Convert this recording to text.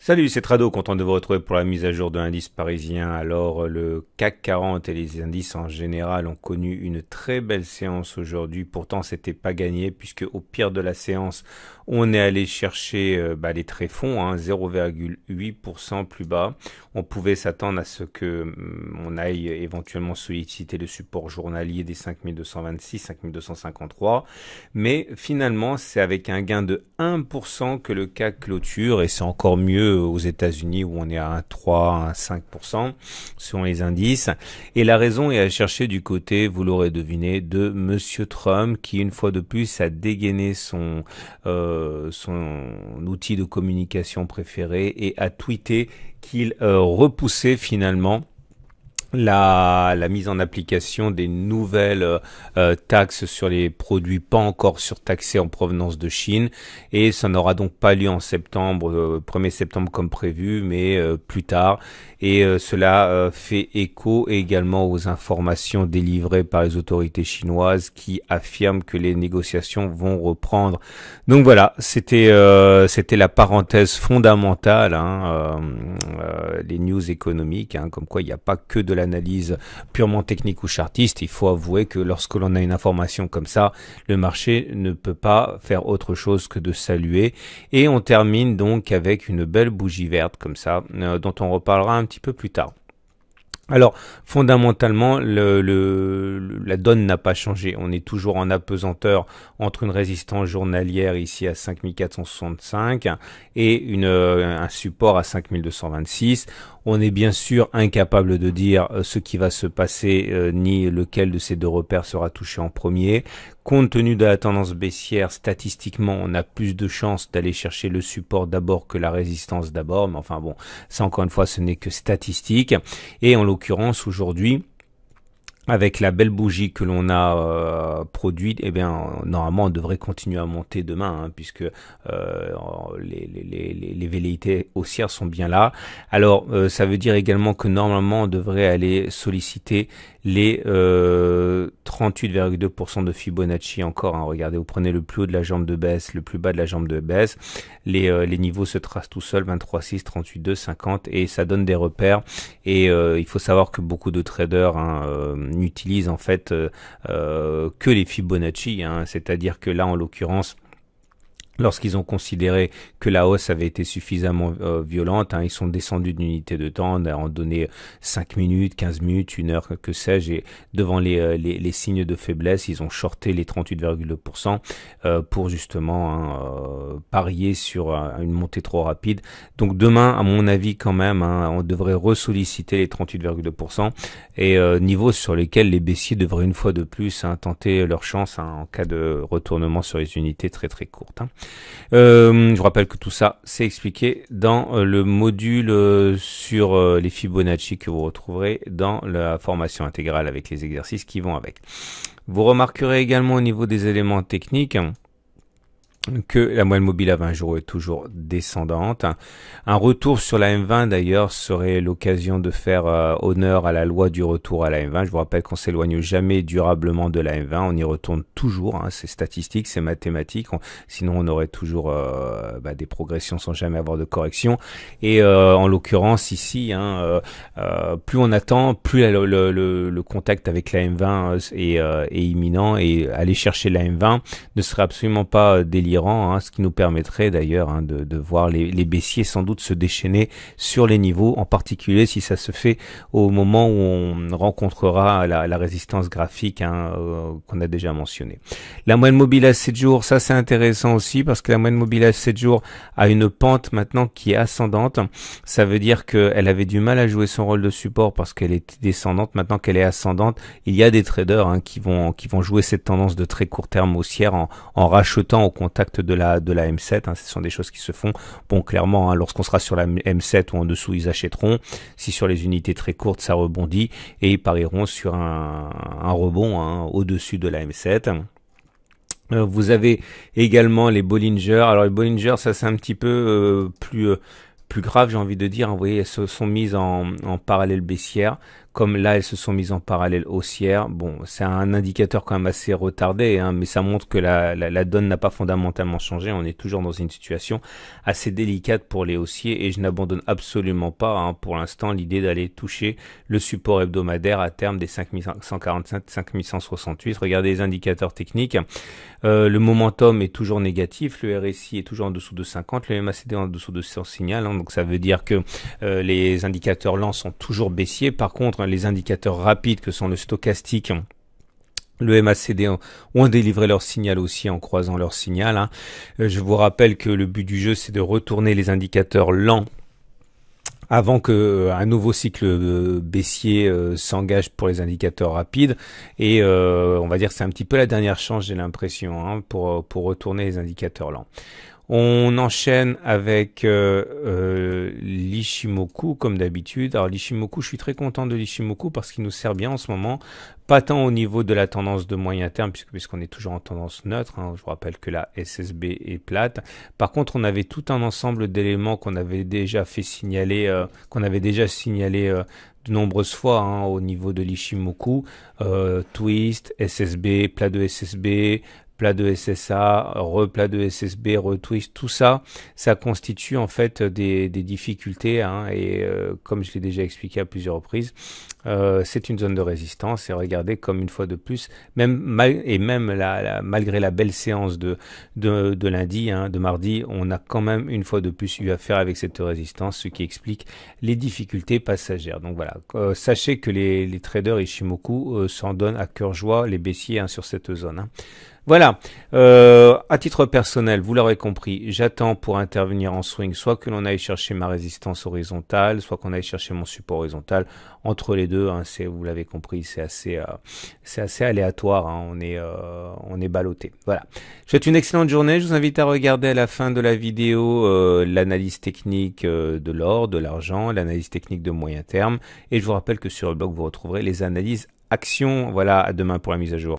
Salut, c'est Trado, content de vous retrouver pour la mise à jour de l'indice parisien. Alors, le CAC 40 et les indices en général ont connu une très belle séance aujourd'hui. Pourtant, c'était pas gagné puisque au pire de la séance, on est allé chercher les tréfonds, 0,8% plus bas. On pouvait s'attendre à ce que on aille éventuellement solliciter le support journalier des 5226, 5253. Mais finalement, c'est avec un gain de 1% que le CAC clôture et c'est encore mieux aux États-Unis où on est à 1,3, 1,5% selon les indices. Et la raison est à chercher du côté, vous l'aurez deviné, de Monsieur Trump qui une fois de plus a dégainé son outil de communication préféré et a tweeté qu'il repoussait finalement la mise en application des nouvelles taxes sur les produits pas encore surtaxés en provenance de Chine, et ça n'aura donc pas lieu en septembre, 1er septembre comme prévu, mais plus tard. Et cela fait écho également aux informations délivrées par les autorités chinoises qui affirment que les négociations vont reprendre. Donc voilà, c'était la parenthèse fondamentale, les news économiques, comme quoi il n'y a pas que de l'analyse purement technique ou chartiste. Il faut avouer que lorsque l'on a une information comme ça, le marché ne peut pas faire autre chose que de saluer. Et on termine donc avec une belle bougie verte comme ça, dont on reparlera un petit peu plus tard. Alors, fondamentalement, la donne n'a pas changé. On est toujours en apesanteur entre une résistance journalière ici à 5465 et un support à 5226. On est bien sûr incapable de dire ce qui va se passer, ni lequel de ces deux repères sera touché en premier. Compte tenu de la tendance baissière, statistiquement, on a plus de chances d'aller chercher le support d'abord que la résistance d'abord. Mais enfin bon, ça encore une fois, ce n'est que statistique. Et en l'occurrence, aujourd'hui, avec la belle bougie que l'on a produite, normalement on devrait continuer à monter demain, puisque les velléités haussières sont bien là. Alors ça veut dire également que normalement on devrait aller solliciter les 38,2% de Fibonacci encore. Regardez, vous prenez le plus haut de la jambe de baisse, le plus bas de la jambe de baisse, les niveaux se tracent tout seuls, 23,6, 38,2, 50, et ça donne des repères. Et il faut savoir que beaucoup de traders n'utilisent en fait que les Fibonacci, c'est-à-dire que là en l'occurrence, lorsqu'ils ont considéré que la hausse avait été suffisamment violente, ils sont descendus d'une unité de temps, on a donné 5 minutes, 15 minutes, 1 heure, que sais-je, et devant les signes de faiblesse, ils ont shorté les 38,2% pour justement parier sur une montée trop rapide. Donc demain, à mon avis quand même, on devrait ressolliciter les 38,2% et niveau sur lesquels les baissiers devraient une fois de plus tenter leur chance en cas de retournement sur les unités très très courtes. Je vous rappelle que tout ça c'est expliqué dans le module sur les Fibonacci que vous retrouverez dans la formation intégrale avec les exercices qui vont avec. Vous remarquerez également au niveau des éléments techniques que la moyenne mobile à 20 jours est toujours descendante. Un retour sur la M20 d'ailleurs serait l'occasion de faire honneur à la loi du retour à la M20. Je vous rappelle qu'on s'éloigne jamais durablement de la M20, on y retourne toujours, c'est statistique, c'est mathématique, sinon on aurait toujours des progressions sans jamais avoir de correction. Et en l'occurrence ici, plus on attend, plus le contact avec la M20 est imminent, et aller chercher la M20 ne serait absolument pas délirant. Ce qui nous permettrait d'ailleurs de voir les baissiers sans doute se déchaîner sur les niveaux, en particulier si ça se fait au moment où on rencontrera la résistance graphique qu'on a déjà mentionné. La moyenne mobile à 7 jours, ça c'est intéressant aussi parce que la moyenne mobile à 7 jours a une pente maintenant qui est ascendante. Ça veut dire qu'elle avait du mal à jouer son rôle de support parce qu'elle était descendante. Maintenant qu'elle est ascendante, il y a des traders qui vont jouer cette tendance de très court terme haussière en rachetant au contact de la M7, ce sont des choses qui se font. Bon, clairement, lorsqu'on sera sur la M7 ou en dessous, ils achèteront. Si sur les unités très courtes, ça rebondit et ils parieront sur un rebond au-dessus de la M7. Vous avez également les Bollinger. Alors les Bollinger, ça c'est un petit peu plus grave, j'ai envie de dire. Vous voyez, elles se sont mises en parallèle baissière. comme là elles se sont mises en parallèle haussière, bon, c'est un indicateur quand même assez retardé, hein, mais ça montre que la donne n'a pas fondamentalement changé. On est toujours dans une situation assez délicate pour les haussiers et je n'abandonne absolument pas, hein, pour l'instant, l'idée d'aller toucher le support hebdomadaire à terme des 5145, 5168. Regardez les indicateurs techniques. Le momentum est toujours négatif, le RSI est toujours en dessous de 50, le MACD en dessous de son signal, hein, donc ça veut dire que les indicateurs lents sont toujours baissiers. Par contre, les indicateurs rapides que sont le stochastique, le MACD ont délivré leur signal aussi en croisant leur signal, hein. Je vous rappelle que le but du jeu, c'est de retourner les indicateurs lents avant que un nouveau cycle baissier s'engage pour les indicateurs rapides. Et on va dire que c'est un petit peu la dernière chance, j'ai l'impression, hein, pour retourner les indicateurs lents. On enchaîne avec l'Ichimoku comme d'habitude. Alors l'Ichimoku, je suis très content de l'Ichimoku parce qu'il nous sert bien en ce moment. Pas tant au niveau de la tendance de moyen terme puisqu'on est toujours en tendance neutre, hein. Je vous rappelle que la SSB est plate. Par contre, on avait tout un ensemble d'éléments qu'on avait déjà fait signaler, de nombreuses fois, hein, au niveau de l'Ichimoku. Twist, SSB, plat de SSB, plat de SSA, replat de SSB, retwist, tout ça, ça constitue en fait des difficultés, hein, et comme je l'ai déjà expliqué à plusieurs reprises, c'est une zone de résistance et regardez comme une fois de plus, malgré la belle séance de lundi, hein, de mardi, on a quand même une fois de plus eu affaire avec cette résistance, ce qui explique les difficultés passagères. Donc voilà, sachez que les traders Ichimoku s'en donnent à cœur joie les baissiers, hein, sur cette zone, hein. Voilà, à titre personnel, vous l'aurez compris, j'attends pour intervenir en swing, soit que l'on aille chercher ma résistance horizontale, soit qu'on aille chercher mon support horizontal. Entre les deux, hein, vous l'avez compris, c'est assez aléatoire, hein, on est ballotté. Voilà, je vous souhaite une excellente journée, je vous invite à regarder à la fin de la vidéo l'analyse technique de l'or, de l'argent, l'analyse technique de moyen terme, et je vous rappelle que sur le blog, vous retrouverez les analyses actions. Voilà, à demain pour la mise à jour.